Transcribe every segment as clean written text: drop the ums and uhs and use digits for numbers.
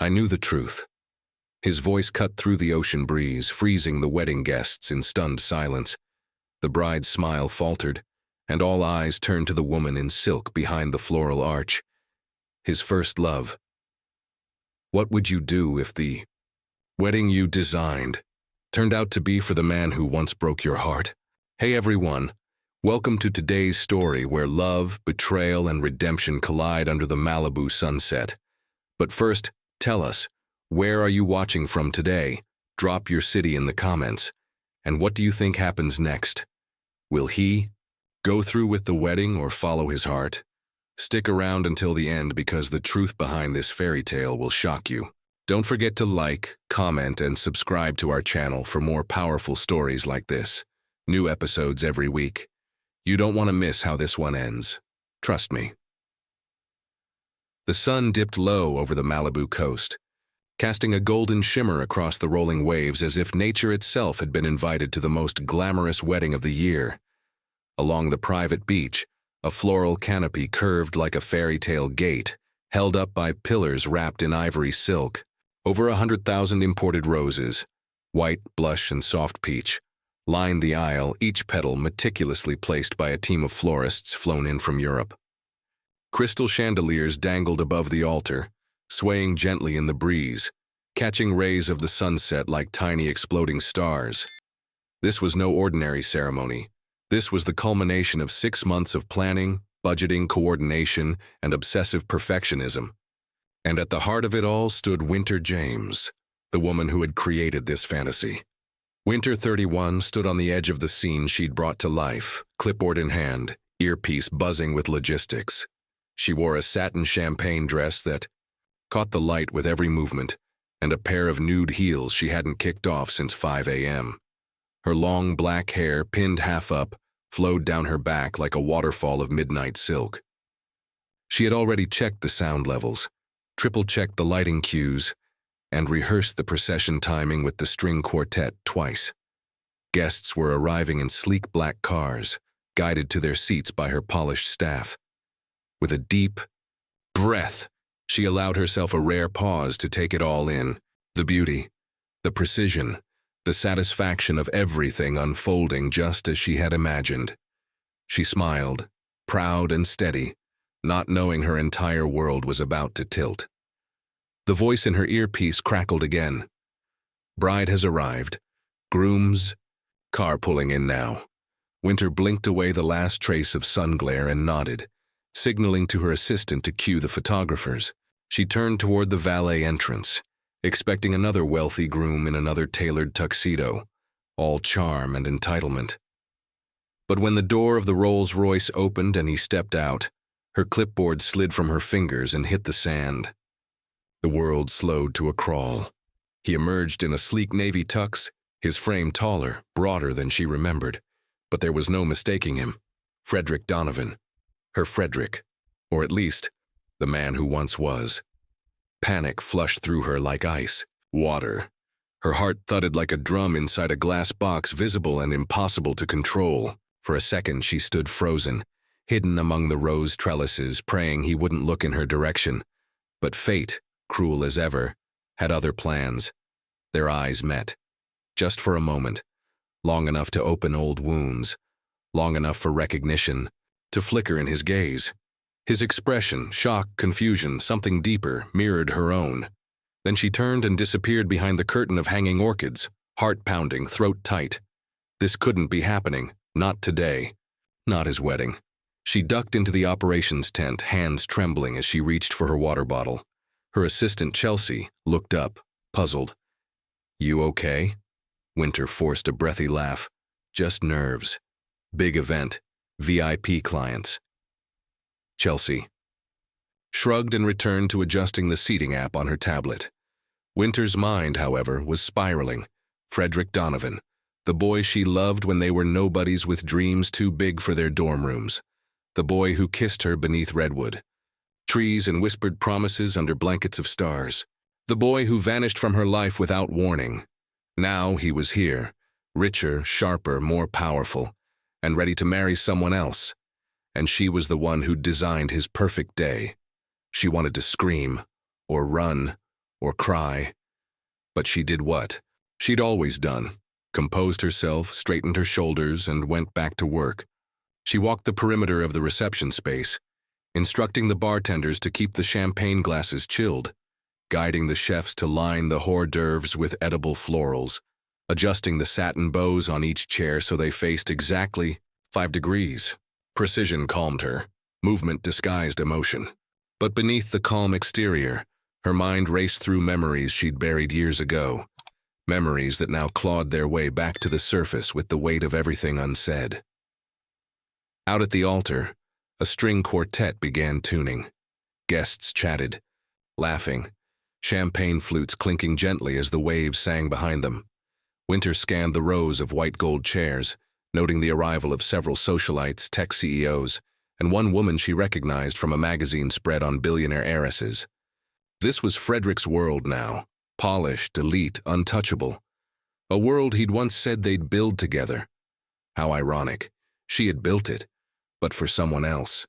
I knew the truth. His voice cut through the ocean breeze, freezing the wedding guests in stunned silence. The bride's smile faltered, and all eyes turned to the woman in silk behind the floral arch. His first love. What would you do if the wedding you designed turned out to be for the man who once broke your heart? Hey everyone, welcome to today's story where love, betrayal, and redemption collide under the Malibu sunset. But first, tell us, where are you watching from today? Drop your city in the comments. And what do you think happens next? Will he go through with the wedding or follow his heart? Stick around until the end because the truth behind this fairy tale will shock you. Don't forget to like, comment, and subscribe to our channel for more powerful stories like this. New episodes every week. You don't want to miss how this one ends. Trust me. The sun dipped low over the Malibu coast, casting a golden shimmer across the rolling waves as if nature itself had been invited to the most glamorous wedding of the year. Along the private beach, a floral canopy curved like a fairy tale gate, held up by pillars wrapped in ivory silk. Over 100,000 imported roses, white, blush, and soft peach, lined the aisle, each petal meticulously placed by a team of florists flown in from Europe. Crystal chandeliers dangled above the altar, swaying gently in the breeze, catching rays of the sunset like tiny exploding stars. This was no ordinary ceremony. This was the culmination of 6 months of planning, budgeting, coordination, and obsessive perfectionism. And at the heart of it all stood Winter James, the woman who had created this fantasy. Winter 31 stood on the edge of the scene she'd brought to life, clipboard in hand, earpiece buzzing with logistics. She wore a satin champagne dress that caught the light with every movement, and a pair of nude heels she hadn't kicked off since 5 a.m. Her long black hair, pinned half up, flowed down her back like a waterfall of midnight silk. She had already checked the sound levels, triple-checked the lighting cues, and rehearsed the procession timing with the string quartet twice. Guests were arriving in sleek black cars, guided to their seats by her polished staff. With a deep breath, she allowed herself a rare pause to take it all in. The beauty, the precision, the satisfaction of everything unfolding just as she had imagined. She smiled, proud and steady, not knowing her entire world was about to tilt. The voice in her earpiece crackled again. Bride has arrived. Groom's car pulling in now. Winter blinked away the last trace of sun glare and nodded, signaling to her assistant to cue the photographers. She turned toward the valet entrance, expecting another wealthy groom in another tailored tuxedo, all charm and entitlement. But when the door of the Rolls-Royce opened and he stepped out, her clipboard slid from her fingers and hit the sand. The world slowed to a crawl. He emerged in a sleek navy tux, his frame taller, broader than she remembered, but there was no mistaking him. Frederick Donovan. Her Frederick, or at least, the man who once was. Panic flushed through her like ice, water. Her heart thudded like a drum inside a glass box, visible and impossible to control. For a second she stood frozen, hidden among the rose trellises, praying he wouldn't look in her direction. But fate, cruel as ever, had other plans. Their eyes met. Just for a moment. Long enough to open old wounds. Long enough for recognition to flicker in his gaze. His expression, shock, confusion, something deeper, mirrored her own. Then she turned and disappeared behind the curtain of hanging orchids, heart pounding, throat tight. This couldn't be happening. Not today. Not his wedding. She ducked into the operations tent, hands trembling as she reached for her water bottle. Her assistant, Chelsea, looked up, puzzled. You okay? Winter forced a breathy laugh. Just nerves. Big event. VIP clients. Chelsea shrugged and returned to adjusting the seating app on her tablet. Winter's mind, however, was spiraling. Frederick Donovan, the boy she loved when they were nobodies with dreams too big for their dorm rooms. The boy who kissed her beneath redwood. Trees and whispered promises under blankets of stars. The boy who vanished from her life without warning. Now he was here, richer, sharper, more powerful, and ready to marry someone else. And she was the one who designed his perfect day. She wanted to scream, or run, or cry. But she did what she'd always done, composed herself, straightened her shoulders, and went back to work. She walked the perimeter of the reception space, instructing the bartenders to keep the champagne glasses chilled, guiding the chefs to line the hors d'oeuvres with edible florals, adjusting the satin bows on each chair so they faced exactly 5 degrees. Precision calmed her. Movement disguised emotion. But beneath the calm exterior, her mind raced through memories she'd buried years ago, memories that now clawed their way back to the surface with the weight of everything unsaid. Out at the altar, a string quartet began tuning. Guests chatted, laughing, champagne flutes clinking gently as the waves sang behind them. Winter scanned the rows of white gold chairs, noting the arrival of several socialites, tech CEOs, and one woman she recognized from a magazine spread on billionaire heiresses. This was Frederick's world now, polished, elite, untouchable. A world he'd once said they'd build together. How ironic. She had built it, but for someone else.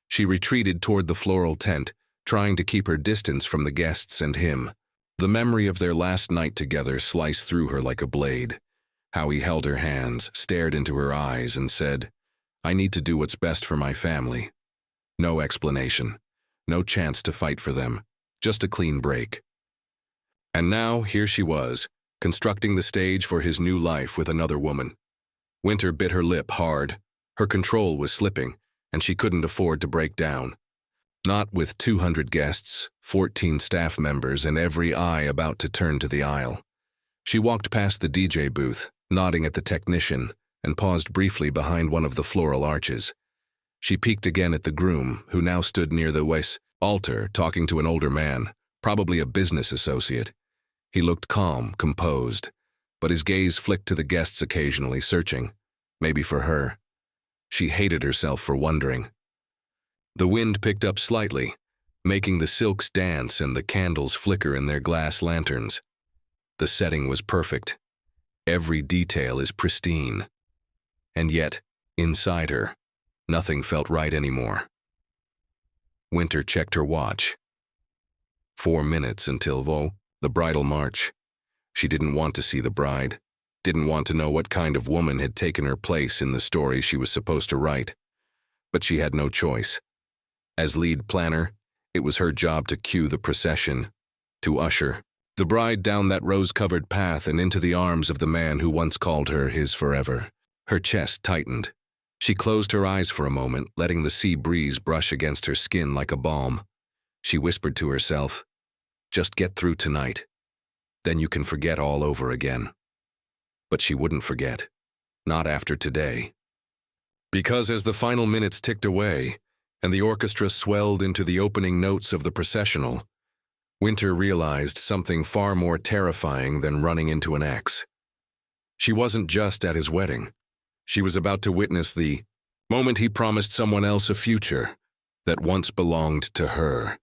She retreated toward the floral tent, trying to keep her distance from the guests and him. The memory of their last night together sliced through her like a blade. How he held her hands, stared into her eyes, and said, "I need to do what's best for my family." No explanation. No chance to fight for them. Just a clean break. And now, here she was, constructing the stage for his new life with another woman. Winter bit her lip hard. Her control was slipping, and she couldn't afford to break down. Not with 200 guests, 14 staff members, and every eye about to turn to the aisle. She walked past the DJ booth, nodding at the technician, and paused briefly behind one of the floral arches. She peeked again at the groom, who now stood near the altar, talking to an older man, probably a business associate. He looked calm, composed, but his gaze flicked to the guests occasionally, searching, maybe for her. She hated herself for wondering. The wind picked up slightly, making the silks dance and the candles flicker in their glass lanterns. The setting was perfect. Every detail is pristine. And yet, inside her, nothing felt right anymore. Winter checked her watch. 4 minutes until the bridal march. She didn't want to see the bride, didn't want to know what kind of woman had taken her place in the story she was supposed to write. But she had no choice. As lead planner, it was her job to cue the procession, to usher the bride down that rose-covered path and into the arms of the man who once called her his forever. Her chest tightened. She closed her eyes for a moment, letting the sea breeze brush against her skin like a balm. She whispered to herself, "Just get through tonight. Then you can forget all over again." But she wouldn't forget. Not after today. Because as the final minutes ticked away, and the orchestra swelled into the opening notes of the processional, Winter realized something far more terrifying than running into an ex. She wasn't just at his wedding. She was about to witness the moment he promised someone else a future that once belonged to her.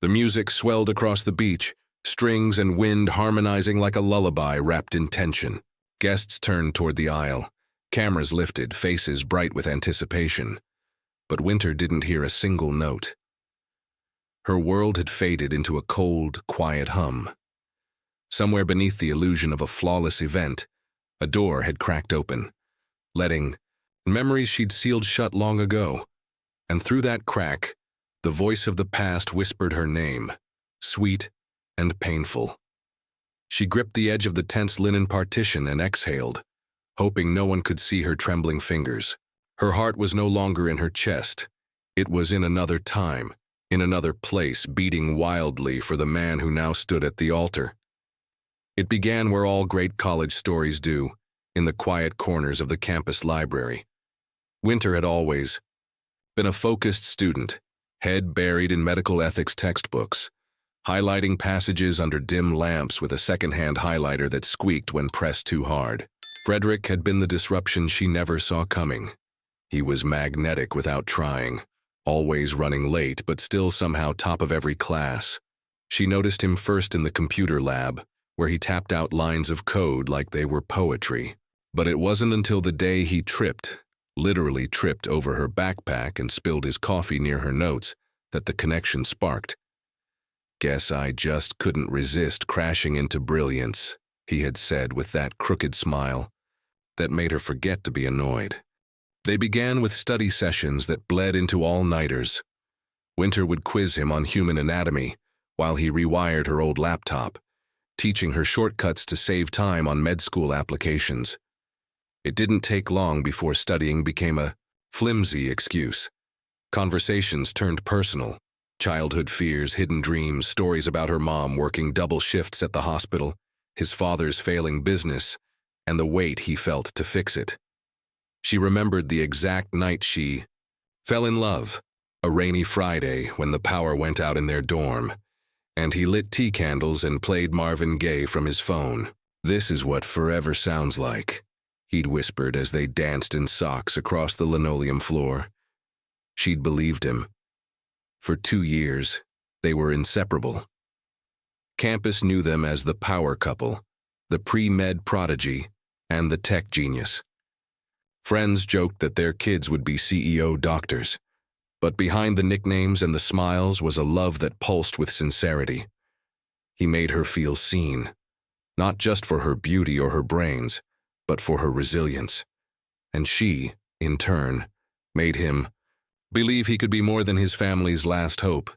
The music swelled across the beach, strings and wind harmonizing like a lullaby wrapped in tension. Guests turned toward the aisle, cameras lifted, faces bright with anticipation. But Winter didn't hear a single note. Her world had faded into a cold, quiet hum. Somewhere beneath the illusion of a flawless event, a door had cracked open, letting memories she'd sealed shut long ago. And through that crack, the voice of the past whispered her name, sweet and painful. She gripped the edge of the tense linen partition and exhaled, hoping no one could see her trembling fingers. Her heart was no longer in her chest. It was in another time, in another place, beating wildly for the man who now stood at the altar. It began where all great college stories do, in the quiet corners of the campus library. Winter had always been a focused student, head buried in medical ethics textbooks, highlighting passages under dim lamps with a second-hand highlighter that squeaked when pressed too hard. Frederick had been the disruption she never saw coming. He was magnetic without trying, always running late but still somehow top of every class. She noticed him first in the computer lab, where he tapped out lines of code like they were poetry. But it wasn't until the day he tripped, literally tripped over her backpack and spilled his coffee near her notes, that the connection sparked. "Guess I just couldn't resist crashing into brilliance," he had said with that crooked smile that made her forget to be annoyed. They began with study sessions that bled into all-nighters. Winter would quiz him on human anatomy while he rewired her old laptop, teaching her shortcuts to save time on med school applications. It didn't take long before studying became a flimsy excuse. Conversations turned personal. Childhood fears, hidden dreams, stories about her mom working double shifts at the hospital, his father's failing business, and the weight he felt to fix it. She remembered the exact night she fell in love, a rainy Friday when the power went out in their dorm, and he lit tea candles and played Marvin Gaye from his phone. "This is what forever sounds like," he'd whispered as they danced in socks across the linoleum floor. She'd believed him. For 2 years, they were inseparable. Campus knew them as the power couple, the pre-med prodigy, and the tech genius. Friends joked that their kids would be CEO doctors, but behind the nicknames and the smiles was a love that pulsed with sincerity. He made her feel seen, not just for her beauty or her brains, but for her resilience. And she, in turn, made him believe he could be more than his family's last hope.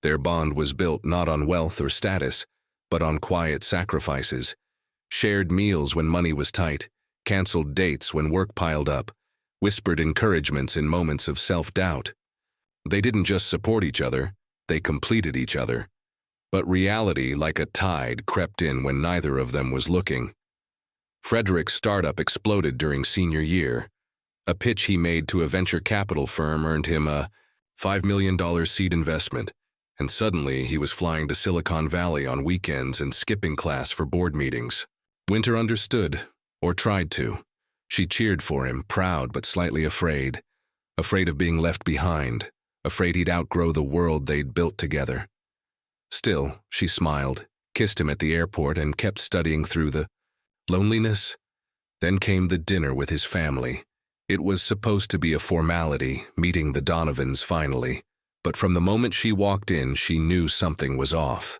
Their bond was built not on wealth or status, but on quiet sacrifices, shared meals when money was tight, canceled dates when work piled up, whispered encouragements in moments of self-doubt. They didn't just support each other, they completed each other. But reality, like a tide, crept in when neither of them was looking. Frederick's startup exploded during senior year. A pitch he made to a venture capital firm earned him a $5 million seed investment, and suddenly he was flying to Silicon Valley on weekends and skipping class for board meetings. Winter understood, or tried to. She cheered for him, proud but slightly afraid of being left behind, afraid he'd outgrow the world they'd built together. Still, she smiled, kissed him at the airport, and kept studying through the loneliness. Then came the dinner with his family. It was supposed to be a formality, meeting the Donovans finally, but from the moment she walked in, she knew something was off.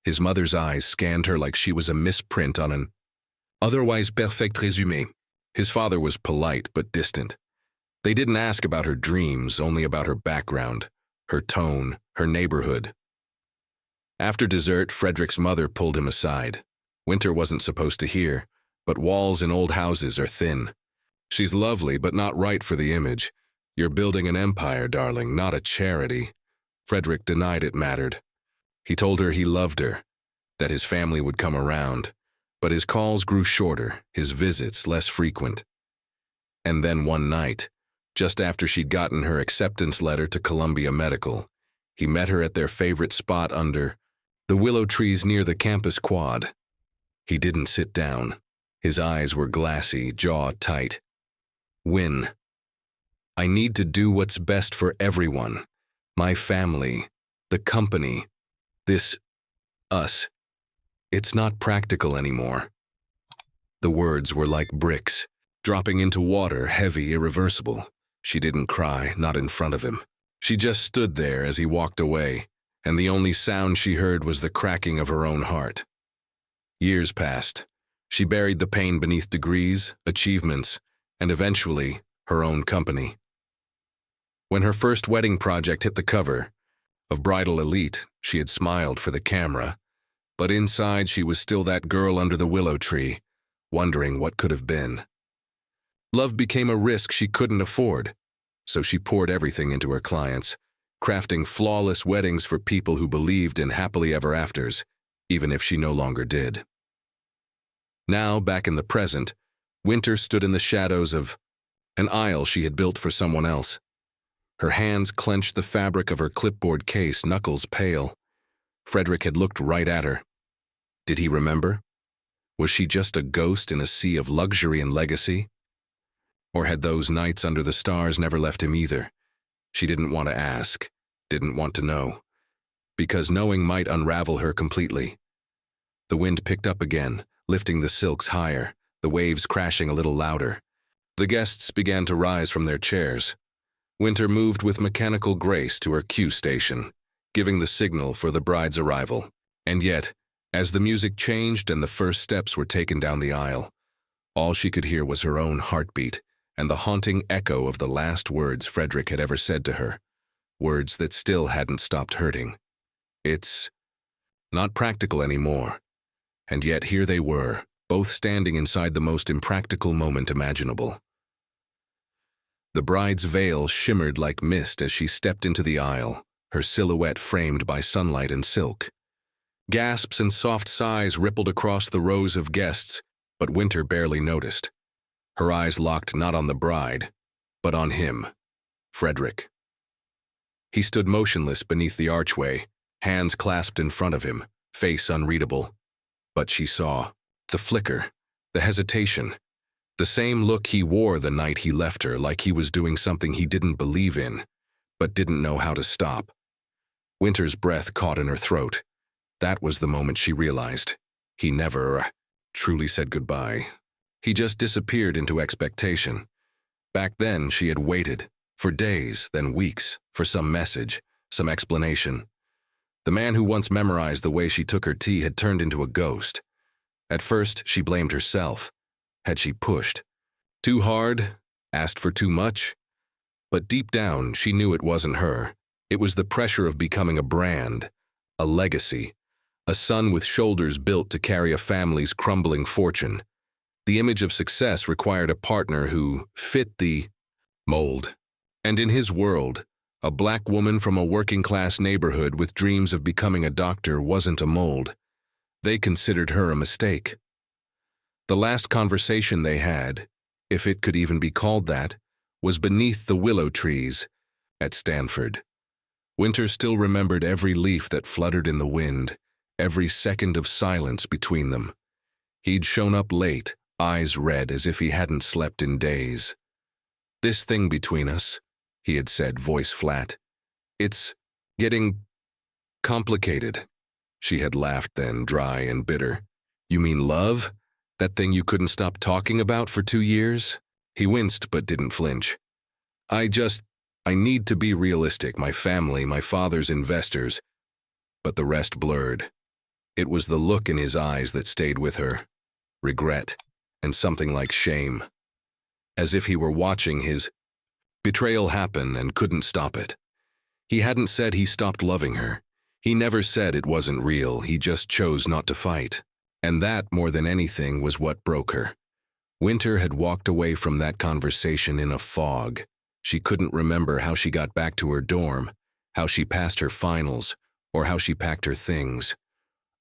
His mother's eyes scanned her like she was a misprint on an otherwise perfect résumé. His father was polite but distant. They didn't ask about her dreams, only about her background, her tone, her neighborhood. After dessert, Frederick's mother pulled him aside. Winter wasn't supposed to hear, but walls in old houses are thin. "She's lovely, but not right for the image. You're building an empire, darling, not a charity." Frederick denied it mattered. He told her he loved her, that his family would come around, but his calls grew shorter, his visits less frequent. And then one night, just after she'd gotten her acceptance letter to Columbia Medical, he met her at their favorite spot under the willow trees near the campus quad. He didn't sit down. His eyes were glassy, jaw tight. "Win. I need to do what's best for everyone. My family, the company, us. It's not practical anymore." The words were like bricks, dropping into water, heavy, irreversible. She didn't cry, not in front of him. She just stood there as he walked away, and the only sound she heard was the cracking of her own heart. Years passed. She buried the pain beneath degrees, achievements, and eventually, her own company. When her first wedding project hit the cover of Bridal Elite, she had smiled for the camera, but inside she was still that girl under the willow tree, wondering what could have been. Love became a risk she couldn't afford, so she poured everything into her clients, crafting flawless weddings for people who believed in happily ever afters, even if she no longer did. Now, back in the present, Winter stood in the shadows of an aisle she had built for someone else. Her hands clenched the fabric of her clipboard case, knuckles pale. Frederick had looked right at her. Did he remember? Was she just a ghost in a sea of luxury and legacy? Or had those nights under the stars never left him either? She didn't want to ask, didn't want to know, because knowing might unravel her completely. The wind picked up again, lifting the silks higher, the waves crashing a little louder. The guests began to rise from their chairs. Winter moved with mechanical grace to her cue station, giving the signal for the bride's arrival. And yet, as the music changed and the first steps were taken down the aisle, all she could hear was her own heartbeat and the haunting echo of the last words Frederick had ever said to her, words that still hadn't stopped hurting. It's not practical anymore. And yet here they were, both standing inside the most impractical moment imaginable. The bride's veil shimmered like mist as she stepped into the aisle, her silhouette framed by sunlight and silk. Gasps and soft sighs rippled across the rows of guests, but Winter barely noticed. Her eyes locked not on the bride, but on him, Frederick. He stood motionless beneath the archway, hands clasped in front of him, face unreadable. But she saw the flicker, the hesitation, the same look he wore the night he left her, like he was doing something he didn't believe in, but didn't know how to stop. Winter's breath caught in her throat. That was the moment she realized. He never truly said goodbye. He just disappeared into expectation. Back then, she had waited, for days, then weeks, for some message, some explanation. The man who once memorized the way she took her tea had turned into a ghost. At first, she blamed herself. Had she pushed too hard, asked for too much? But deep down, she knew it wasn't her. It was the pressure of becoming a brand, a legacy, a son with shoulders built to carry a family's crumbling fortune. The image of success required a partner who fit the mold. And in his world, a black woman from a working-class neighborhood with dreams of becoming a doctor wasn't a mold. They considered her a mistake. The last conversation they had, if it could even be called that, was beneath the willow trees at Stanford. Winter still remembered every leaf that fluttered in the wind, every second of silence between them. He'd shown up late, eyes red as if he hadn't slept in days. "This thing between us," he had said, voice flat. "It's getting complicated." She had laughed then, dry and bitter. "You mean love? That thing you couldn't stop talking about for 2 years?" He winced but didn't flinch. I need to be realistic, my family, my father's investors." But the rest blurred. It was the look in his eyes that stayed with her. Regret, and something like shame. As if he were watching his betrayal happen and couldn't stop it. He hadn't said he stopped loving her. He never said it wasn't real, he just chose not to fight. And that, more than anything, was what broke her. Winter had walked away from that conversation in a fog. She couldn't remember how she got back to her dorm, how she passed her finals, or how she packed her things.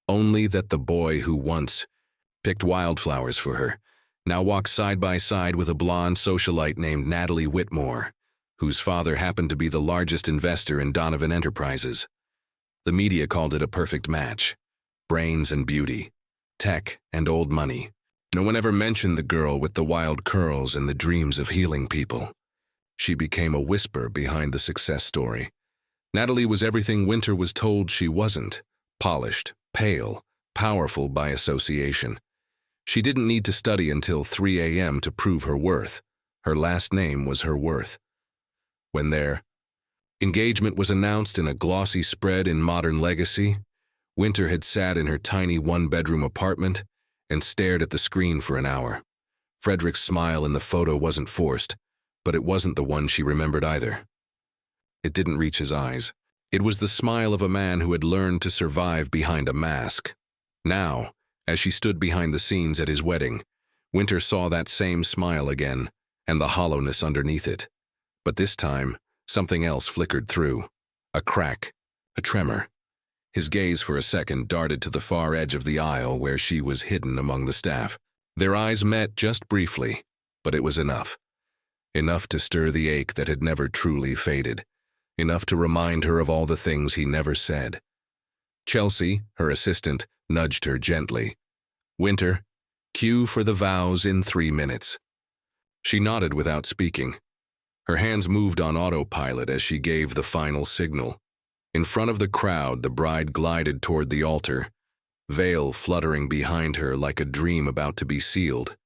Only that the boy who once picked wildflowers for her now walked side by side with a blonde socialite named Natalie Whitmore, whose father happened to be the largest investor in Donovan Enterprises. The media called it a perfect match. Brains and beauty, tech and old money. No one ever mentioned the girl with the wild curls and the dreams of healing people. She became a whisper behind the success story. Natalie was everything Winter was told she wasn't. Polished, pale, powerful by association. She didn't need to study until 3 a.m. to prove her worth. Her last name was her worth. When their engagement was announced in a glossy spread in Modern Legacy, Winter had sat in her tiny one-bedroom apartment and stared at the screen for an hour. Frederick's smile in the photo wasn't forced, but it wasn't the one she remembered either. It didn't reach his eyes. It was the smile of a man who had learned to survive behind a mask. Now, as she stood behind the scenes at his wedding, Winter saw that same smile again, and the hollowness underneath it. But this time, something else flickered through. A crack, a tremor. His gaze for a second darted to the far edge of the aisle where she was hidden among the staff. Their eyes met just briefly, but it was enough. Enough to stir the ache that had never truly faded. Enough to remind her of all the things he never said. Chelsea, her assistant, nudged her gently. "Winter, cue for the vows in 3 minutes." She nodded without speaking. Her hands moved on autopilot as she gave the final signal. In front of the crowd, the bride glided toward the altar, veil fluttering behind her like a dream about to be sealed.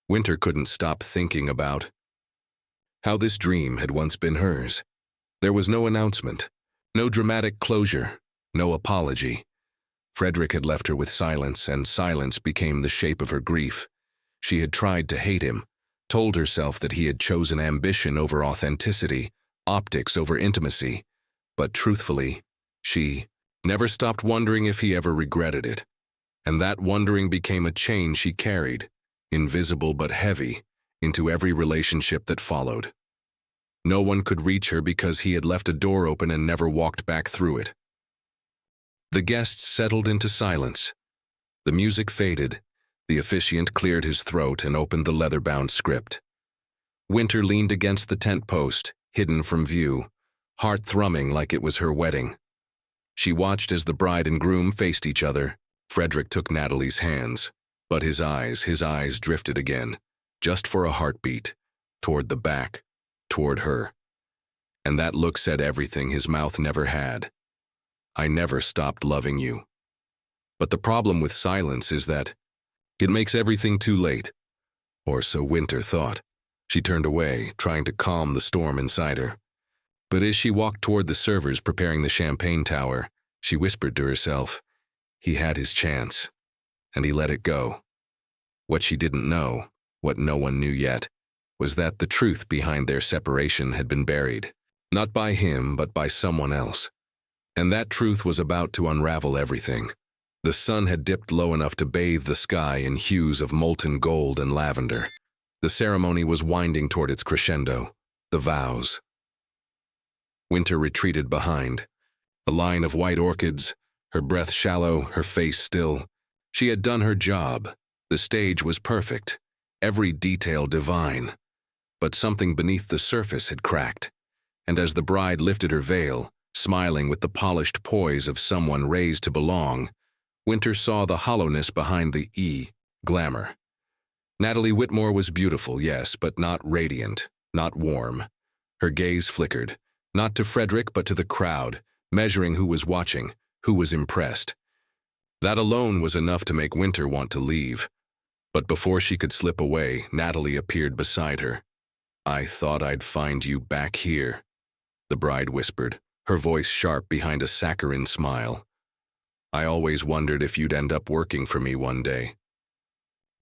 Winter couldn't stop thinking about how this dream had once been hers. There was no announcement, No dramatic closure, no apology. Frederick had left her with silence, and silence became the shape of her grief. She had tried to hate him, told herself that he had chosen ambition over authenticity, optics over intimacy. But truthfully, she never stopped wondering if he ever regretted it. And that wondering became a chain she carried, invisible but heavy, into every relationship that followed. No one could reach her because he had left a door open and never walked back through it. The guests settled into silence. The music faded. The officiant cleared his throat and opened the leather-bound script. Winter leaned against the tent post, hidden from view, heart thrumming like it was her wedding. She watched as the bride and groom faced each other. Frederick took Natalie's hands, but his eyes drifted again, just for a heartbeat, toward the back, toward her. And that look said everything his mouth never had. I never stopped loving you. But the problem with silence is that it makes everything too late. Or so Winter thought. She turned away, trying to calm the storm inside her. But as she walked toward the servers preparing the champagne tower, she whispered to herself, he had his chance, and he let it go. What she didn't know, what no one knew yet, was that the truth behind their separation had been buried, not by him, but by someone else. And that truth was about to unravel everything. The sun had dipped low enough to bathe the sky in hues of molten gold and lavender. The ceremony was winding toward its crescendo, the vows. Winter retreated behind. A line of white orchids, her breath shallow, her face still. She had done her job. The stage was perfect, every detail divine. But something beneath the surface had cracked, and as the bride lifted her veil, smiling with the polished poise of someone raised to belong, Winter saw the hollowness behind the glamour. Natalie Whitmore was beautiful, yes, but not radiant, not warm. Her gaze flickered, not to Frederick but to the crowd, measuring who was watching, who was impressed. That alone was enough to make Winter want to leave. But before she could slip away, Natalie appeared beside her. I thought I'd find you back here, the bride whispered, her voice sharp behind a saccharine smile. I always wondered if you'd end up working for me one day.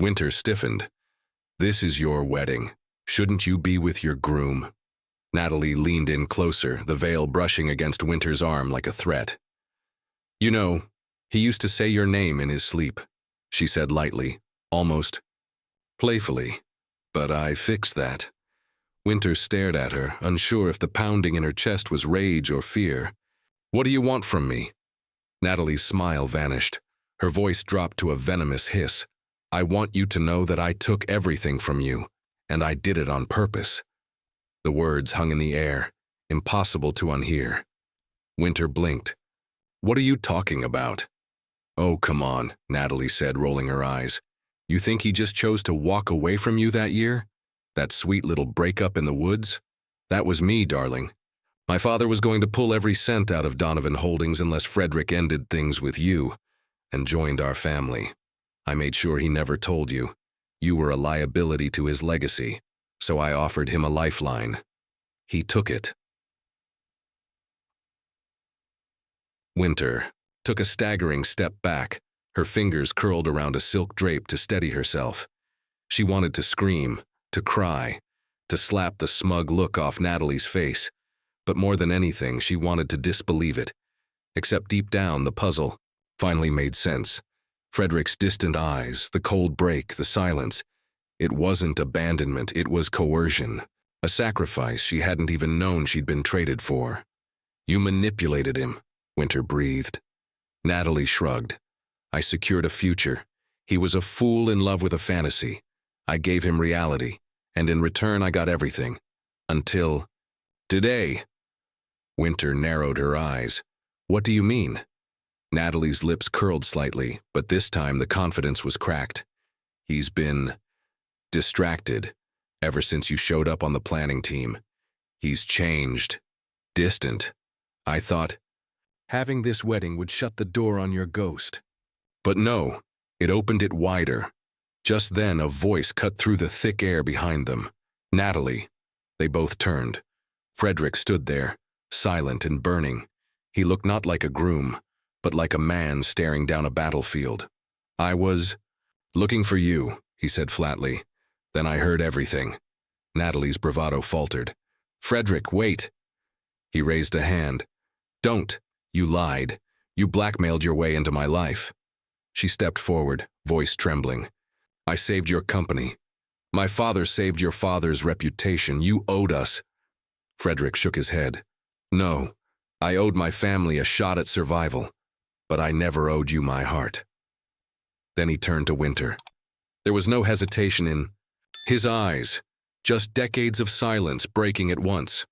Winter stiffened. This is your wedding. Shouldn't you be with your groom? Natalie leaned in closer, the veil brushing against Winter's arm like a threat. You know, he used to say your name in his sleep, she said lightly, almost playfully. But I fixed that. Winter stared at her, unsure if the pounding in her chest was rage or fear. What do you want from me? Natalie's smile vanished. Her voice dropped to a venomous hiss. I want you to know that I took everything from you, and I did it on purpose. The words hung in the air, impossible to unhear. Winter blinked. What are you talking about? Oh, come on, Natalie said, rolling her eyes. You think he just chose to walk away from you that year? That sweet little breakup in the woods? That was me, darling. My father was going to pull every cent out of Donovan Holdings unless Frederick ended things with you and joined our family. I made sure he never told you. You were a liability to his legacy, so I offered him a lifeline. He took it. Winter took a staggering step back, her fingers curled around a silk drape to steady herself. She wanted to scream, to cry, to slap the smug look off Natalie's face. But more than anything, she wanted to disbelieve it. Except deep down, the puzzle finally made sense. Frederick's distant eyes, the cold break, the silence. It wasn't abandonment, it was coercion. A sacrifice she hadn't even known she'd been traded for. You manipulated him, Winter breathed. Natalie shrugged. I secured a future. He was a fool in love with a fantasy. I gave him reality, and in return I got everything. Until today. Winter narrowed her eyes. What do you mean? Natalie's lips curled slightly, but this time the confidence was cracked. He's been distracted ever since you showed up on the planning team. He's changed. Distant. I thought having this wedding would shut the door on your ghost. But no, it opened it wider. Just then a voice cut through the thick air behind them. Natalie. They both turned. Frederick stood there, silent and burning. He looked not like a groom, but like a man staring down a battlefield. "I was looking for you," he said flatly. "Then I heard everything." Natalie's bravado faltered. "Frederick, wait." He raised a hand. "Don't. You lied. You blackmailed your way into my life." She stepped forward, voice trembling. "I saved your company. My father saved your father's reputation. You owed us." Frederick shook his head. "No, I owed my family a shot at survival, but I never owed you my heart." Then he turned to Winter. There was no hesitation in his eyes, just decades of silence breaking at once.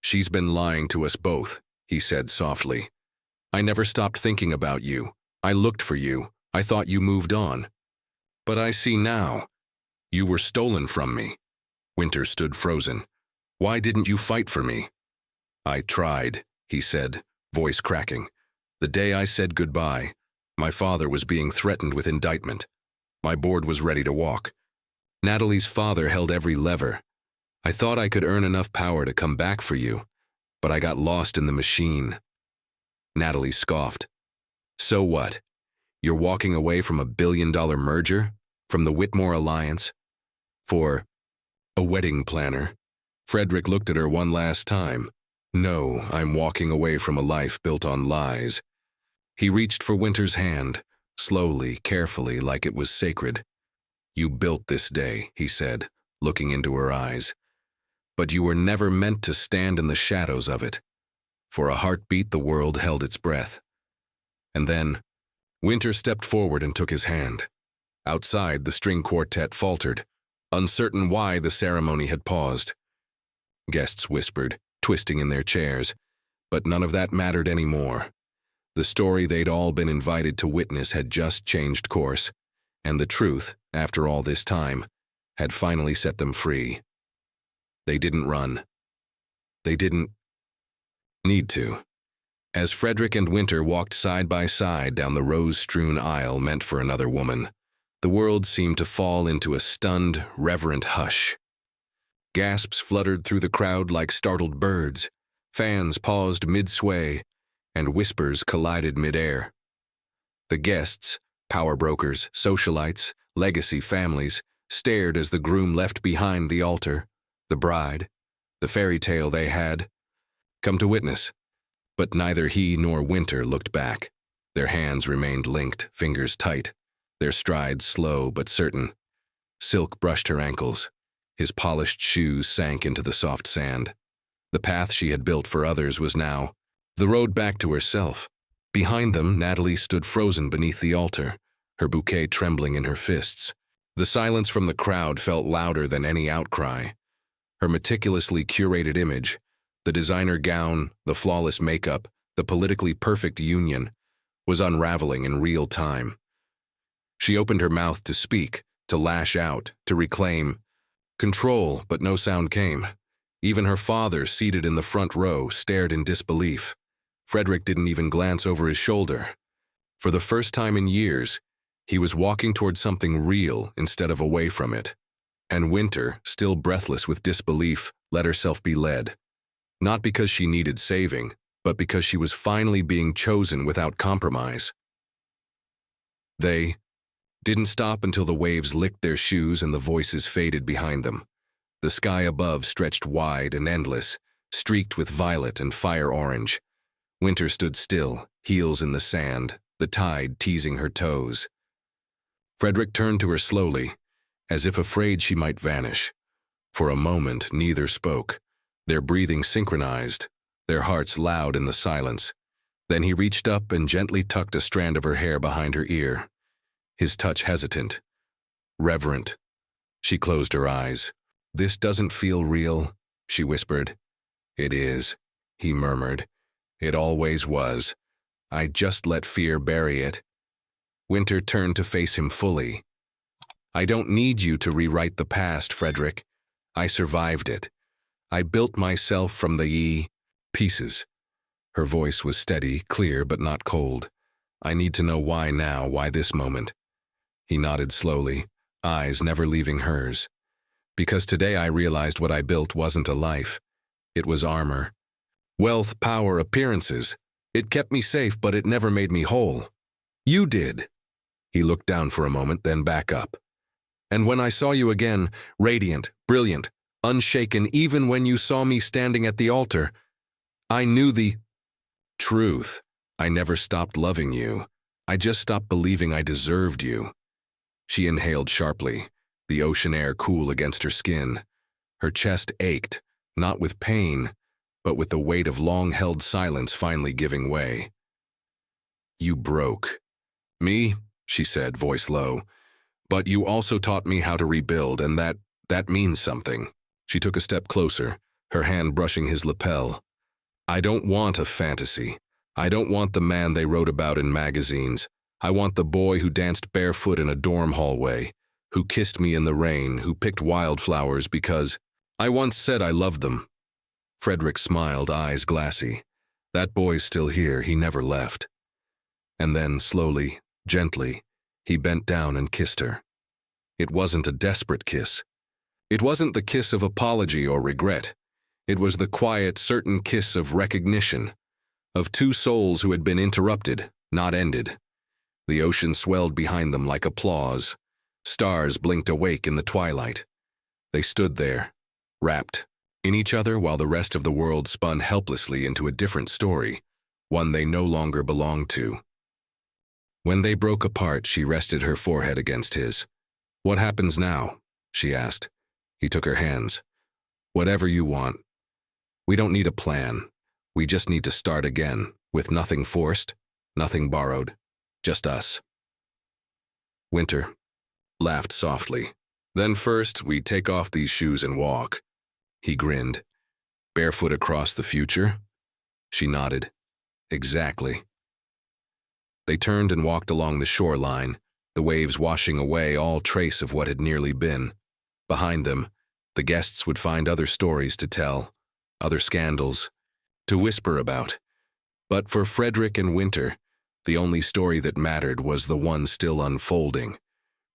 "She's been lying to us both," he said softly. "I never stopped thinking about you. I looked for you. I thought you moved on. But I see now. You were stolen from me." Winter stood frozen. "Why didn't you fight for me?" "I tried," he said, voice cracking. "The day I said goodbye, my father was being threatened with indictment. My board was ready to walk. Natalie's father held every lever. I thought I could earn enough power to come back for you, but I got lost in the machine." Natalie scoffed. "So what? You're walking away from a billion-dollar merger? From the Whitmore Alliance? For a wedding planner?" Frederick looked at her one last time. "No, I'm walking away from a life built on lies." He reached for Winter's hand, slowly, carefully, like it was sacred. "You built this day," he said, looking into her eyes. "But you were never meant to stand in the shadows of it." For a heartbeat, the world held its breath. And then, Winter stepped forward and took his hand. Outside, the string quartet faltered, uncertain why the ceremony had paused. Guests whispered, twisting in their chairs, but none of that mattered anymore. The story they'd all been invited to witness had just changed course, and the truth, after all this time, had finally set them free. They didn't run. They didn't need to. As Frederick and Winter walked side by side down the rose-strewn aisle meant for another woman, the world seemed to fall into a stunned, reverent hush. Gasps fluttered through the crowd like startled birds, fans paused mid-sway, and whispers collided mid-air. The guests, power brokers, socialites, legacy families, stared as the groom left behind the altar, the bride, the fairy tale they had come to witness. But neither he nor Winter looked back. Their hands remained linked, fingers tight, their strides slow but certain. Silk brushed her ankles. His polished shoes sank into the soft sand. The path she had built for others was now the road back to herself. Behind them, Natalie stood frozen beneath the altar, her bouquet trembling in her fists. The silence from the crowd felt louder than any outcry. Her meticulously curated image, the designer gown, the flawless makeup, the politically perfect union, was unraveling in real time. She opened her mouth to speak, to lash out, to reclaim control, but no sound came. Even her father, seated in the front row, stared in disbelief. Frederick didn't even glance over his shoulder. For the first time in years, he was walking toward something real instead of away from it. And Winter, still breathless with disbelief, let herself be led. Not because she needed saving, but because she was finally being chosen without compromise. They didn't stop until the waves licked their shoes and the voices faded behind them. The sky above stretched wide and endless, streaked with violet and fire orange. Winter stood still, heels in the sand, the tide teasing her toes. Frederick turned to her slowly, as if afraid she might vanish. For a moment, neither spoke, their breathing synchronized, their hearts loud in the silence. Then he reached up and gently tucked a strand of her hair behind her ear, his touch hesitant, reverent. She closed her eyes. "This doesn't feel real," she whispered. "It is," he murmured. "It always was. I just let fear bury it." Winter turned to face him fully. "I don't need you to rewrite the past, Frederick. I survived it. I built myself from the pieces." Her voice was steady, clear, but not cold. "I need to know why now, why this moment." He nodded slowly, eyes never leaving hers. "Because today I realized what I built wasn't a life. It was armor. Wealth, power, appearances. It kept me safe, but it never made me whole. You did." He looked down for a moment, then back up. "And when I saw you again, radiant, brilliant, unshaken, even when you saw me standing at the altar, I knew the truth. I never stopped loving you. I just stopped believing I deserved you." She inhaled sharply, the ocean air cool against her skin. Her chest ached, not with pain, but with the weight of long-held silence finally giving way. "You broke." "Me?" she said, voice low. "But you also taught me how to rebuild, and that means something." She took a step closer, her hand brushing his lapel. "I don't want a fantasy. I don't want the man they wrote about in magazines. I want the boy who danced barefoot in a dorm hallway, who kissed me in the rain, who picked wildflowers because I once said I loved them." Frederick smiled, eyes glassy. "That boy's still here, he never left." And then, slowly, gently, he bent down and kissed her. It wasn't a desperate kiss. It wasn't the kiss of apology or regret. It was the quiet, certain kiss of recognition, of two souls who had been interrupted, not ended. The ocean swelled behind them like applause. Stars blinked awake in the twilight. They stood there, wrapped in each other while the rest of the world spun helplessly into a different story, one they no longer belonged to. When they broke apart, she rested her forehead against his. "What happens now?" she asked. He took her hands. "Whatever you want. We don't need a plan. We just need to start again, with nothing forced, nothing borrowed, just us." Winter laughed softly. "Then first, we take off these shoes and walk." He grinned. "Barefoot across the future?" She nodded. "Exactly." They turned and walked along the shoreline, the waves washing away all trace of what had nearly been. Behind them, the guests would find other stories to tell, other scandals to whisper about. But for Frederick and Winter, the only story that mattered was the one still unfolding,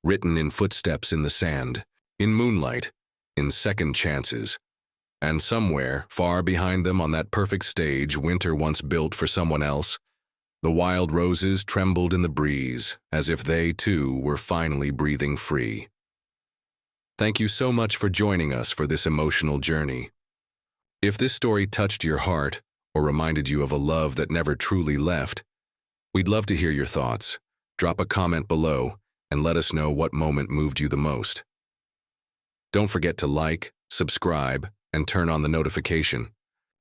written in footsteps in the sand, in moonlight, in second chances. And somewhere, far behind them on that perfect stage Winter once built for someone else, the wild roses trembled in the breeze, as if they, too, were finally breathing free. Thank you so much for joining us for this emotional journey. If this story touched your heart, or reminded you of a love that never truly left, we'd love to hear your thoughts. Drop a comment below, and let us know what moment moved you the most. Don't forget to like, subscribe, and turn on the notification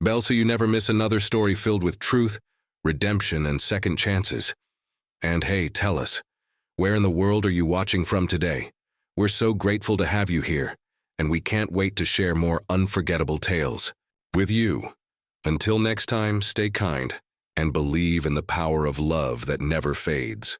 bell so you never miss another story filled with truth, redemption, and second chances. And hey, tell us, where in the world are you watching from today? We're so grateful to have you here, and we can't wait to share more unforgettable tales with you. Until next time, stay kind and believe in the power of love that never fades.